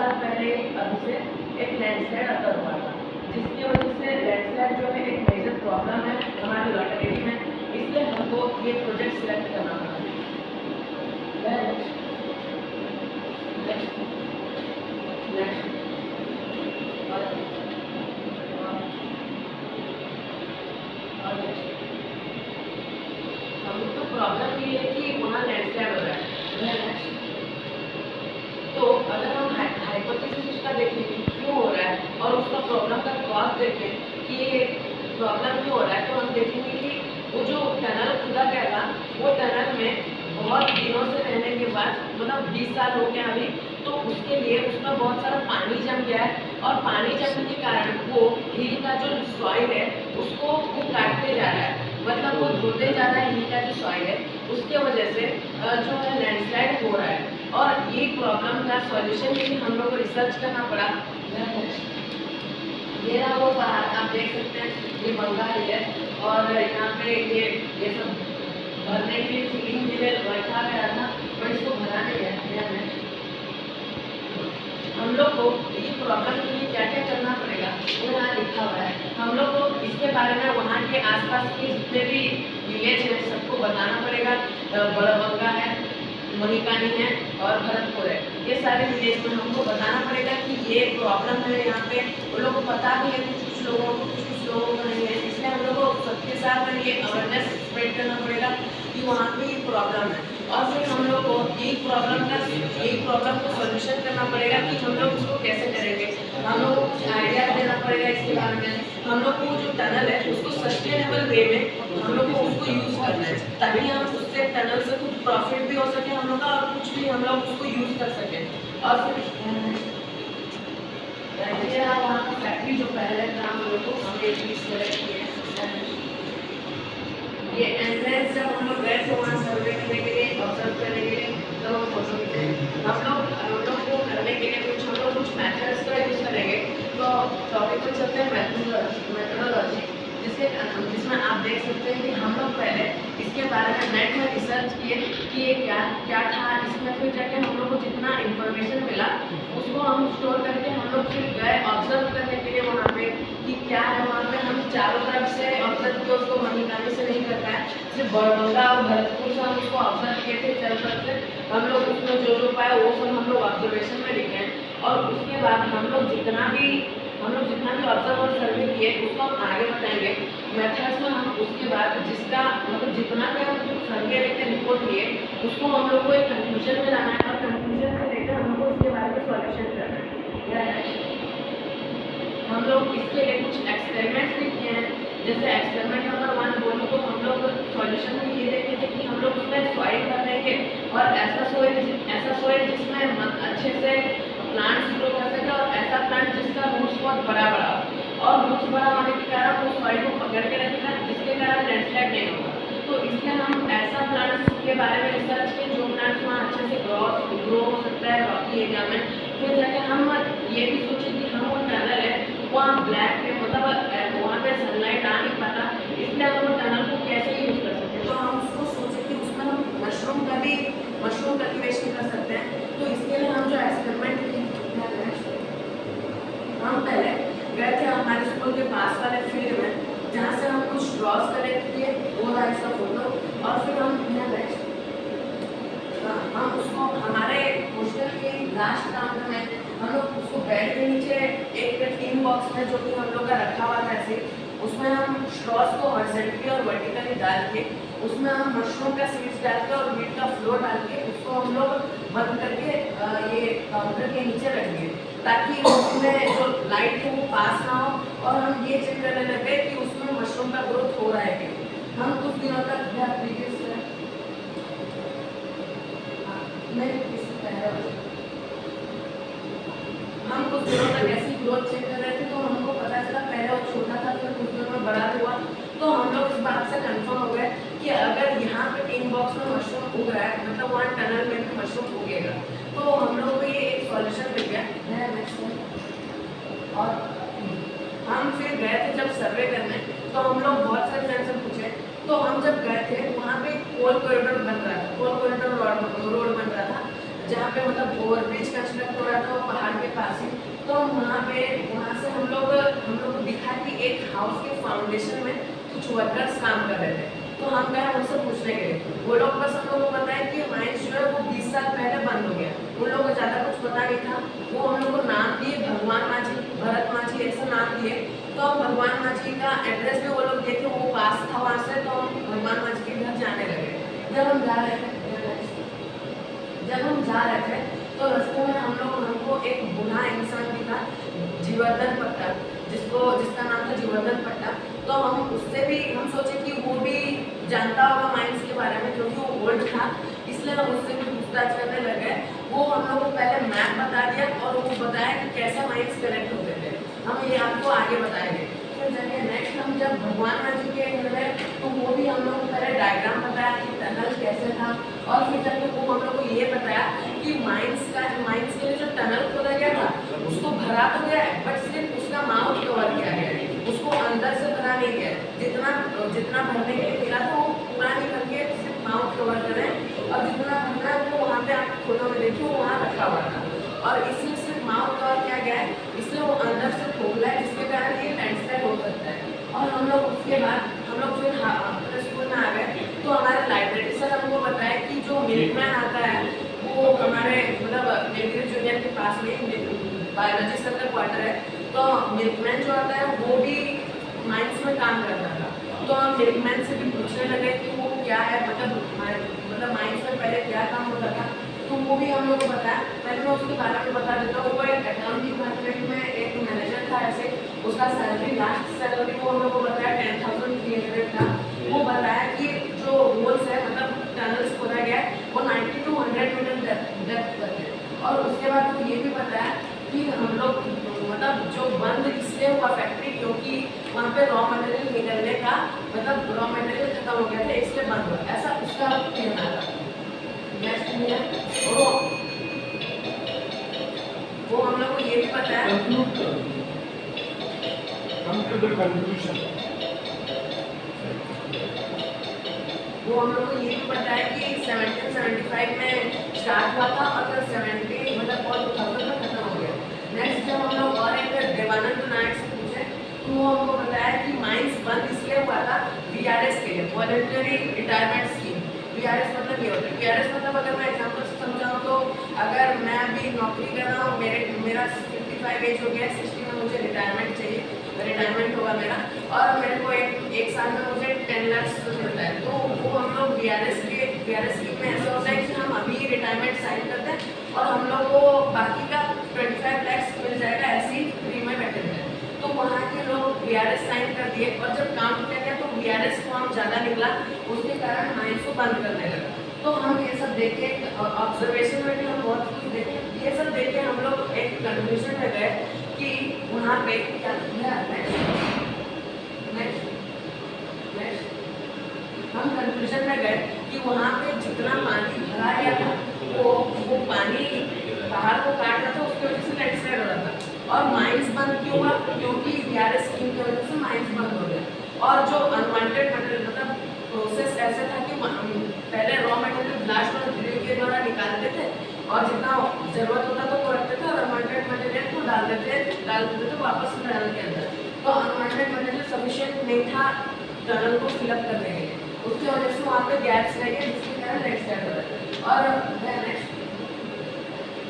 साल पहले अभी से एक लैंडस्लाइड अकर हुआ था, जिसकी वजह से लैंडस्लाइड जो है एक मेजर प्रॉब्लम है हमारी लोकेलिटी में, इसलिए हमको ये प्रोजेक्ट सिलेक्ट करना पड़ा। तो प्रॉब्लम ये है कि वहाँ लैंडस्लाइड हो रहा है। तो अगर हम हाइपोथेसिस उसका देखें कि क्यों हो रहा है और उसका प्रॉब्लम का कॉज देखें कि ये प्रॉब्लम क्यों हो रहा है, तो हम देखेंगे कि वो जो टनल खुदा गया था, वो टनल में बहुत दिनों से रहने के बाद, मतलब 20 साल हो गया अभी, तो उसके लिए उसमें बहुत सारा पानी जम गया है और पानी जमने के कारण वो हिल का जो सॉइल है उसको वो काटते जा रहा है, मतलब वो धोते जा रहा है हिल का जो सॉइल है, उसके वजह से जो है लैंडस्लाइड हो रहा है। और ये प्रॉब्लम का सॉल्यूशन के लिए हम लोग को रिसर्च करना पड़ा। ये रहा वो पहाड़, आप देख सकते हैं ये बंगाल है और यहाँ पे ये सब भरने के लिए फिलिंग के लिए रखा गया था, पर इसको भरा नहीं गया। हम लोग को ये प्रॉब्लम के लिए क्या क्या करना पड़ेगा वो यहाँ लिखा हुआ है। हम लोग को इसके बारे में वहाँ के आसपास के जितने भी विलेज हैं सबको बताना पड़ेगा। बड़बंगा है, मणिकानी है और भरतपुर है, ये सारे विलेज में हमको बताना पड़ेगा कि ये प्रॉब्लम है यहाँ पे। वो लोग को पता भी है कुछ लोगों को, कुछ लोगों को नहीं है, इसलिए हम लोग को सबके साथ में ये अवेयरनेस स्प्रेड करना पड़ेगा कि वहाँ पे ये प्रॉब्लम है। और फिर हम लोग को एक प्रॉब्लम को सोल्यूशन करना पड़ेगा कि हम लोग उसको कैसे करेंगे। हम लोग को कुछ आइडिया देना पड़ेगा इसके बारे में। हम लोग को जो टनल है उसको सस्टेनेबल वे में हम लोग को उसको यूज़ करना है, ताकि हम उससे टनल से कुछ प्रॉफिट भी हो सके हम लोग का और कुछ भी हम लोग उसको यूज़ कर सकें। और फिर वहाँ का फैक्ट्री जो पहले था हम लोग को हम ये चीज़ सेलेक्ट किए। ये एंट्रेंस जब हम लोग गए थे वहाँ सर्वे करने के लिए, ऑब्जर्व करने के लिए, तो फोटो खींचे। हम लोग को करने के लिए हम लोग कुछ मैथड्स का यूज़ करेंगे। तो टॉपिक पर चलते हैं मेथोडोलॉजी, जिसमें आप देख सकते हैं कि हम लोग पहले इसके बारे में नेट में रिसर्च किए कि ये क्या था इसमें। फिर जाके हम लोग को जितना इंफॉर्मेशन मिला उसको हम स्टोर करके हम लोग फिर गए ऑब्जर्व करने के लिए वहाँ पे कि क्या है वहाँ पे। हम चारों तरफ से ऑब्जर्व किए, उसको मणिकानी से नहीं करता है, सिर्फ बड़बंगा और भरतपुर से हम उसको ऑब्जर्व किए थे चल सकते। हम लोग उसमें जो पाए वो सब हम लोग ऑब्जर्वेशन में लिखे और उसके बाद हम लोग जितना भी ऑब्जर्व और सर्वे किए उसको हम आगे बताएंगे मेथड्स में। हम उसके बाद जिसका मतलब जितना भी हम सर्वे लेकर रिपोर्ट लिए उसको हम लोग को एक कंक्लूजन में लाना है और कंक्लूजन से लेकर हमको उसके बारे में सॉल्यूशन करना है। हम लोग इसके लिए कुछ एक्सपेरिमेंट्स भी किए हैं। जैसे एक्सपेरिमेंट नंबर 1 बोलो तो हम लोग सॉल्यूशन में ये देखे थे कि हम लोग उसमें सॉइल कर देंगे और ऐसा सॉइल जिसमें अच्छे से प्लांट्स ग्रो कर सके और ऐसा प्लांट जिसका रूट्स बहुत बड़ा और रूट्स बड़ा होने के कारण वो सॉइल को पकड़ के रखेगा, जिसके कारण लैंडस्लाइड नहीं होगा। तो इसलिए हम ऐसा प्लांट्स के बारे में रिसर्च किए जो प्लांट्स वहाँ अच्छे से ग्रो हो सकता है रॉकी एरिया में। फिर जाके हम ये भी सोचे कि हम वो टनल है वहाँ ब्लैक है, मतलब वहाँ पे सनलाइट आ नहीं पाता, इसलिए हम वो टनल को कैसे यूज़ कर सकते हैं। तो हम उसको सोचे कि उसमें हम मशरूम कल्टिवेशन कर सकते हैं। तो इसके लिए हम जो एक्सपेरिमेंट किए, हम पहले गए थे हमारे स्कूल के पास वाले फील्ड में जहाँ से हम कुछ ड्रॉज कलेक्ट किए, वो रहा इसका फोटो। और फिर हम उसको हमारे हॉस्टल के लास्ट काम में हम लोग उसको बेड के नीचे एक टीन बॉक्स में जो कि हम लोग का रखा हुआ था ऐसे, उसमें हम स्ट्रॉस को हॉरिजॉन्टली और वर्टिकली डाल के उसमें हम मशरूम का सीड्स डाल के और वीट का फ्लोर डाल के उसको हम लोग बंद करके ये काउंटर के नीचे रख दिए, ताकि उसमें जो लाइट है वो पास ना हो और हम ये चेक करने लगे कि उसमें मशरूम का ग्रोथ हो रहा है कि हम कुछ दिनों तक हम कुछ दिनों तक ऐसी ग्रोथ चेक कर रहे थे। तो हमको पता चला पहले वो छोटा था फिर कुछ दिनों में बड़ा हुआ। तो हम लोग इस बात से कंफर्म हो गए कि अगर यहाँ पे टिन बॉक्स में मशरूम उग रहा है मतलब वहाँ टनल में भी मशरूम उगेगा। तो हम लोग को ये एक सॉल्यूशन मिल गया है। और हम फिर गए थे जब सर्वे करने, तो हम लोग बहुत सारे जन से पूछे। तो हम जब गए थे वहाँ पे कोल कॉरिडोर बन रहा था, कोल कॉरिडोर रोड बन रहा था, जहाँ पे मतलब ओवरब्रिज कंस्ट्रक्ट हो रहा था वो पहाड़ के पास ही। तो वहाँ से हम लोग को दिखा कि एक हाउस के फाउंडेशन में कुछ वर्कर्स काम कर रहे थे। तो हम गए उनसे पूछने के लिए। वो लोग बस हम लोग को बताया कि माइंस जो है वो 20 साल पहले बंद हो गया। उन लोगों को ज़्यादा कुछ पता नहीं था। वो हम लोग को नाम दिए भगवान माझी, भरत माझी ऐसा नाम दिए। तो हम भगवान माझी का एड्रेस भी वो लोग देखे, वो पास था वहाँ से। तो हम भगवान माझी के घर जाने लगे। जब हम जा रहे थे तो रास्ते में हमको एक बूढ़ा इंसान दिखा, जीवर्धन पट्टा, जिसका नाम था जीवर्धन पट्टा। तो हम उससे भी हम सोचे कि वो भी जानता होगा माइंस के बारे में, क्योंकि वो ओल्ड था, इसलिए हम उससे भी पूछताछ करने लगे। वो हम लोग को पहले मैप बता दिया और वो बताया कि कैसे माइंस कनेक्ट होते थे। हम ये आपको आगे बताएंगे। फिर जाके नेक्स्ट हम जब भगवान माझी के घर गए तो वो भी हम लोग को पहले डायग्राम बताया कि टनल कैसे था। और फिर जाके वो हम लोग को ये बताया कि माइंस के लिए जो टनल खोदा गया था उसको भरा तो गया है, बट सिर्फ उसका माउथ कवर किया गया है, उसको अंदर से भरा नहीं गया। जितना भरने के लिए मिला था वो पूरा नहीं करके सिर्फ माउथ कवर करें, और जितना भरना है वो वहाँ पे आप फोटो में देखिए वहाँ रखा हुआ था। और इसलिए सिर्फ माउथ कवर किया गया है, इसलिए वो अंदर से खोखला है, जिसके कारण ये लैंडस्लाइड हो सकता है। और हम लोग उसके बाद हम लोग फिर अपने स्कूल में आ गए। तो हमारे लाइब्रेरी सर हमको बताया कि जो मिल्कमैन आता है वो हमारे मतलब नीलगिरी जूनियर के पास में बायोलॉजी सर का क्वार्टर है। तो मिल्कमैन जो आता है वो भी माइंस में काम करता था। तो हम मिल्कमैन से भी पूछने लगे कि वो क्या है, मतलब माइंस में पहले क्या काम होता था। तो वो भी हम लोग को बताया। पहले मैं उसके बारे में बता देता हूँ। वो एक अकाउंटिंग डिपार्टमेंट में एक मैनेजर था ऐसे। उसका सैलरी लास्ट सैलरी वो हम लोग को बताया 10,300 था। वो बताया कि जो होल्स है मतलब टनल्स खोदा गया है वो 90 to 100 मीटर डेप्थ तक है। और उसके बाद वो ये भी बताया कि हम लोग मतलब जो बंद इसलिए हुआ फैक्ट्री क्योंकि वहाँ पे रॉ मटेरियल निकलने का मतलब रॉ मटेरियल खत्म हो गया था, इसलिए बंद हुआ, ऐसा उसका कहना था। नेक्स्ट वो हम लोग को ये भी पता है। वो हम लोग को ये भी पता है कि 1775 में स्टार्ट हुआ था और 70 मतलब और 2000 में खत्म हो गया। नेक्स्ट जब हम लोग और एक देवानंद नायक से पूछे तो वो हमको बताया कि माइंस बंद इसलिए हुआ था VRS के लिए, वॉलंटरी रिटायरमेंट स्कीम। VRS मतलब ये होता है, VRS मतलब अगर मैं एग्जाम्पल से समझाऊँ तो अगर मैं अभी नौकरी कर रहा हूँ, मेरा 55 एज हो गया, 60 में मुझे रिटायरमेंट चाहिए, रिटायरमेंट होगा मेरा, और मेरे को एक साल में मुझे 10 लाख मिलता है। तो वो हम लोग VRS स्कीम में ऐसा होता है कि हम अभी रिटायरमेंट साइन करते हैं और हम लोग को बाकी का 25 लाख मिल जाएगा ऐसे ही फ्री में बैठे हुए। तो वहाँ के लोग VRS साइन कर दिए और जब काम किया गया तो VRS फॉर्म ज़्यादा निकला, उसके कारण माइंस को बंद करने लगा। तो हम ये सब देखे, ऑब्जर्वेशन में भी हम बहुत कुछ देखे, ये सब देखे हम लोग एक कंक्लूजन में गए कि वहाँ पे क्या हम कंक्लूजन में गए कि वहाँ पे जितना पानी भरा गया था वो पानी पहाड़ को काट रहा था, उसकी वजह से लैंडस्लाइड हो रहा था। और माइंस बंद क्यों हुआ? क्योंकि VRS स्कीम की वजह से माइंस बंद हो गया। और जो अनवांटेड मटेरियल मतलब प्रोसेस ऐसा था कि पहले रॉ मटेरियल ब्लास्ट और ड्रिल के द्वारा निकालते थे और जितना जरूरत होता था वो रखते थे और अनवांटेड मटेरियल को डाल देते थे वापस टनल के अंदर। तो अनवांटेड मटेरियल सफिशिएंट नहीं था टनल को फिलअप करने के लिए, उसकी वजह से वहाँ पे गैप्स रह गए जिसके कारण लैंडस्लाइड हो रहा है।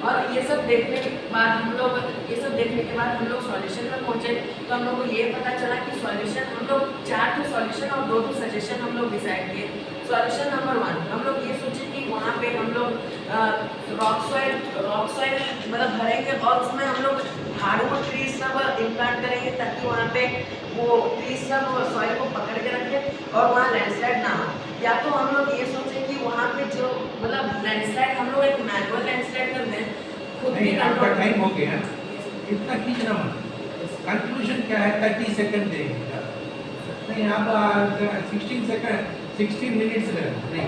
और ये सब देखने के बाद हम लोग सॉल्यूशन में पहुँचे। तो हम लोग को ये पता चला कि सॉल्यूशन हम लोग 4 सॉल्यूशन और 2 सजेशन हम लोग डिसाइड किए। सॉल्यूशन नंबर 1 हम लोग ये सोचे कि वहाँ पे हम लोग रॉक सॉइल मतलब भरेंगे और उसमें हम लोग हार्डवुड ट्रीज सब इम्प्लांट करेंगे ताकि वहाँ पे वो ट्रीज सब सॉइल को पकड़ के रखें और वहाँ लैंडस्लाइड ना हो। या तो हम लोग ये सोचें कि वहाँ पे जो मतलब लैंडस्लाइड हम लोग एक मैनुअल लैंडस्लाइड कर दें खुद भी। आपका टाइम हो गया, इतना खींचना मत। कंक्लूजन क्या है? 30 सेकंड देंगे नहीं, आप 16 मिनट्स नहीं,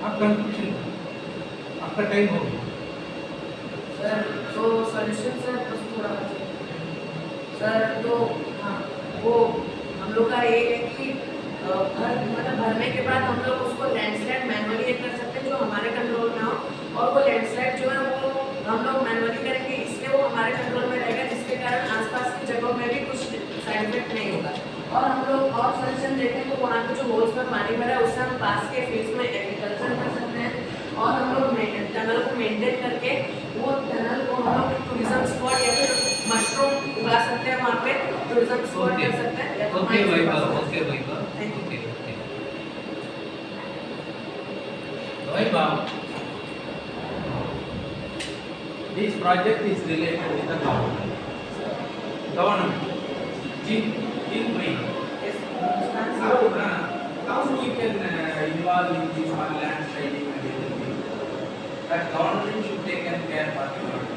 आप कंक्लूजन, आपका टाइम हो गया सर। तो सॉल्यूशन सर बस थोड़ा सर तो हाँ, वो हम लोग का ये है कि भरने के बाद हम लोग उसको लैंडस्लाइड मैनुअली कर सकते हैं जो हमारे कंट्रोल में हो, और वो लैंडस्लाइड जो है वो हम लोग मैनुअली करेंगे, इसलिए वो हमारे कंट्रोल में रहेगा, जिसके कारण आसपास की जगहों में भी कुछ साइड इफेक्ट नहीं होगा। और हम लोग और सोल्यूशन देखें तो वहाँ पे जो होल्स में पानी भरा है उससे हम पास के फील्ड में एग्रीकल्चर कर सकते हैं, और हम लोग टनल को मेंटेन करके वो टनल को हम लोग टूरिज्म स्पॉट या फिर मशरूम उगा सकते हैं, वहाँ पे टूरिज्म स्पॉट कर सकते हैं। Okay Vaibhav, okay Vaibhav, Thank you. Okay okay Vaibhav, This project is related with the government. Government. In way. How we can involve in this landsliding and everything. That government should take care particularly.